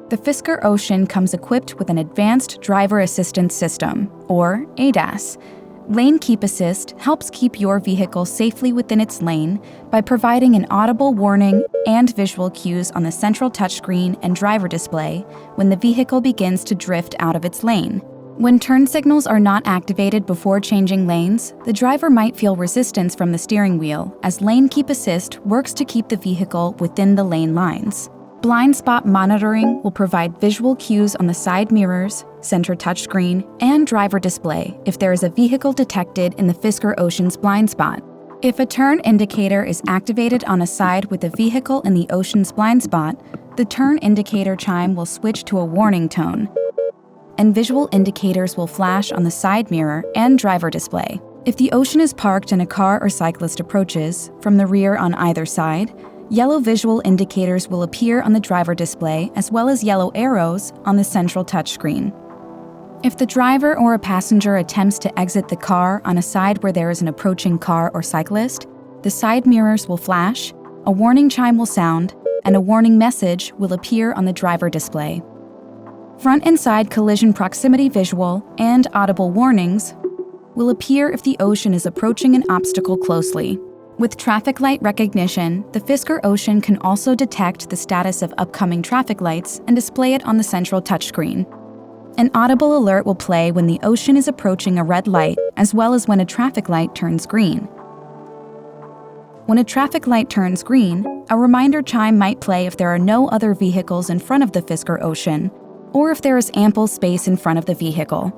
The Fisker Ocean comes equipped with an Advanced Driver Assistance System, or ADAS. Lane Keep Assist helps keep your vehicle safely within its lane by providing an audible warning and visual cues on the central touchscreen and driver display when the vehicle begins to drift out of its lane. When turn signals are not activated before changing lanes, the driver might feel resistance from the steering wheel, as Lane Keep Assist works to keep the vehicle within the lane lines. Blind spot monitoring will provide visual cues on the side mirrors, center touchscreen, and driver display if there is a vehicle detected in the Fisker Ocean's blind spot. If a turn indicator is activated on a side with a vehicle in the Ocean's blind spot, the turn indicator chime will switch to a warning tone, and visual indicators will flash on the side mirror and driver display. If the Ocean is parked and a car or cyclist approaches, from the rear on either side, yellow visual indicators will appear on the driver display as well as yellow arrows on the central touchscreen. If the driver or a passenger attempts to exit the car on a side where there is an approaching car or cyclist, the side mirrors will flash, a warning chime will sound, and a warning message will appear on the driver display. Front and side collision proximity visual and audible warnings will appear if the Ocean is approaching an obstacle closely. With traffic light recognition, the Fisker Ocean can also detect the status of upcoming traffic lights and display it on the central touchscreen. An audible alert will play when the Ocean is approaching a red light, as well as when a traffic light turns green. When a traffic light turns green, a reminder chime might play if there are no other vehicles in front of the Fisker Ocean, or if there is ample space in front of the vehicle.